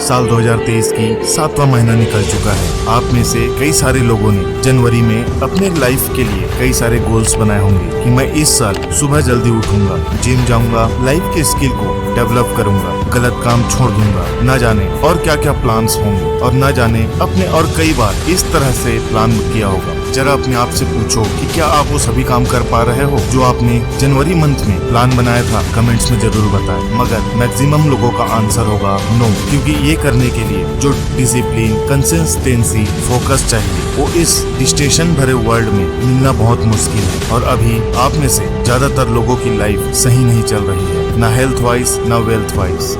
साल 2023 की 7वां महीना निकल चुका है। आप में से कई सारे लोगों ने जनवरी में अपने लाइफ के लिए कई सारे गोल्स बनाए होंगे कि मैं इस साल सुबह जल्दी उठूंगा, जिम जाऊंगा, लाइफ के स्किल को डेवलप करूंगा, गलत काम छोड़ दूंगा। न जाने और क्या क्या प्लान्स होंगे और न जाने अपने और कई बार इस तरह से प्लान किया होगा। जरा अपने आप से पूछो कि क्या आप वो सभी काम कर पा रहे हो जो आपने जनवरी मंथ में प्लान बनाया था। कमेंट्स में जरूर बताएं। मगर मैक्सिमम लोगों का आंसर होगा नो, क्योंकि ये करने के लिए जो डिसिप्लिन, कंसिस्टेंसी, फोकस चाहिए वो इस डिस्ट्रैक्शन भरे वर्ल्ड में मिलना बहुत मुश्किल है। और अभी आप में से ज्यादातर लोगों की लाइफ सही नहीं चल रही है, ना हेल्थ वाइज ना वेल्थ वाइज।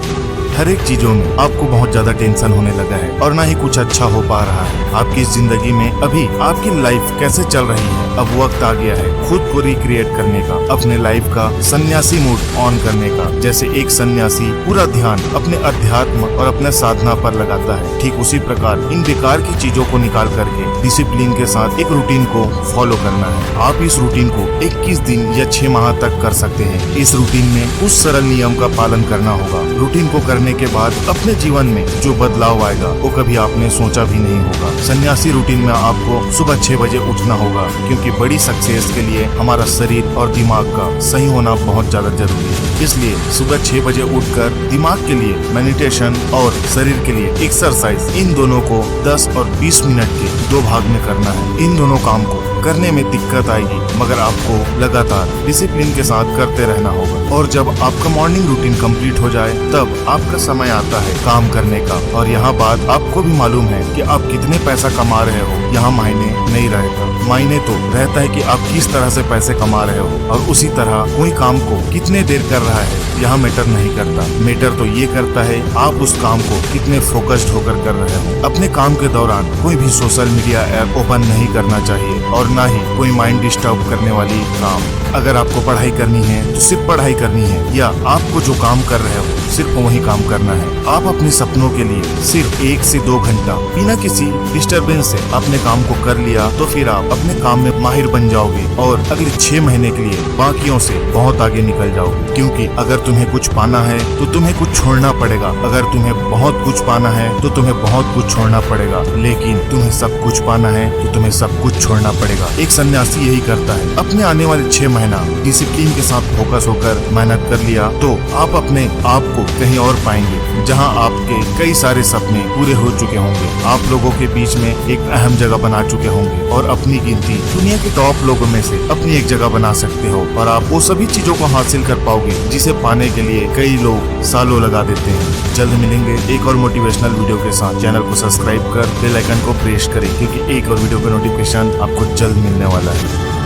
हर एक चीजों में आपको बहुत ज्यादा टेंशन होने लगा है और ना ही कुछ अच्छा हो पा रहा है। आपकी जिंदगी में अभी आपकी लाइफ कैसे चल रही है, अब वक्त आ गया है खुद को रिक्रिएट करने का, अपने लाइफ का सन्यासी मूड ऑन करने का। जैसे एक सन्यासी पूरा ध्यान अपने अध्यात्म और अपने साधना पर लगाता है, ठीक उसी प्रकार इन बेकार की चीजों को निकाल करके डिसिप्लिन के साथ एक रूटीन को फॉलो करना है। आप इस रूटीन को 21 दिन या 6 माह तक कर सकते हैं। इस रूटीन में कुछ सरल नियम का पालन करना होगा। रूटीन को करने के बाद अपने जीवन में जो बदलाव आएगा वो कभी आपने सोचा भी नहीं होगा। सन्यासी रूटीन में आपको सुबह 6 बजे उठना होगा, क्योंकि बड़ी सक्सेस के लिए हमारा शरीर और दिमाग का सही होना बहुत ज्यादा जरूरी है। इसलिए सुबह 6 बजे उठकर दिमाग के लिए मेडिटेशन और शरीर के लिए एक्सरसाइज, इन दोनों को 10 और 20 मिनट के 2 भाग में करना है। इन दोनों काम को करने में दिक्कत आएगी, मगर आपको लगातार डिसिप्लिन के साथ करते रहना होगा। और जब आपका मॉर्निंग रूटीन कंप्लीट हो जाए तब आपका समय आता है काम करने का। और यहाँ बात आपको भी मालूम है कि आप कितने पैसा कमा रहे हो, यहाँ मायने नहीं रहता। मायने तो रहता है कि आप किस तरह से पैसे कमा रहे हो, और उसी तरह कोई काम को कितने देर कर रहा है यहाँ मैटर नहीं करता। मैटर तो ये करता है आप उस काम को कितने फोकस्ड होकर कर रहे हो। अपने काम के दौरान कोई भी सोशल मीडिया ऐप ओपन नहीं करना चाहिए और ना ही कोई माइंड डिस्टर्ब करने वाली काम। अगर आपको पढ़ाई करनी है तो सिर्फ पढ़ाई करनी है, या आपको जो काम कर रहे हो सिर्फ वही काम करना है। आप अपने सपनों के लिए सिर्फ 1 से 2 घंटा बिना किसी डिस्टरबेंस से अपने काम को कर लिया तो फिर आप अपने काम में माहिर बन जाओगे और अगले 6 महीने के लिए बाकियों से बहुत आगे निकल जाओगे। क्योंकि अगर तुम्हें कुछ पाना है तो तुम्हें कुछ छोड़ना पड़ेगा। अगर तुम्हें बहुत कुछ पाना है तो तुम्हें बहुत कुछ छोड़ना पड़ेगा। लेकिन तुम्हें सब कुछ पाना है तो तुम्हें सब कुछ छोड़ना पड़ेगा। एक सन्यासी यही करता है। अपने आने वाले 6 महीना डिसिप्लिन के साथ फोकस होकर मेहनत कर लिया तो आप अपने आप को कहीं और पाएंगे जहां आपके कई सारे सपने पूरे हो चुके होंगे। आप लोगों के बीच में एक अहम जगह बना चुके होंगे और अपनी गिनती दुनिया के टॉप लोगों में से अपनी एक जगह बना सकते हो। और आप वो सभी चीजों को हासिल कर पाओगे जिसे पाने के लिए कई लोग सालों लगा देते हैं। जल्द मिलेंगे एक और मोटिवेशनल वीडियो के साथ। चैनल को सब्सक्राइब कर बेल आइकन को प्रेस करें, क्योंकि एक और वीडियो का नोटिफिकेशन आपको जल्द मिलने वाला है।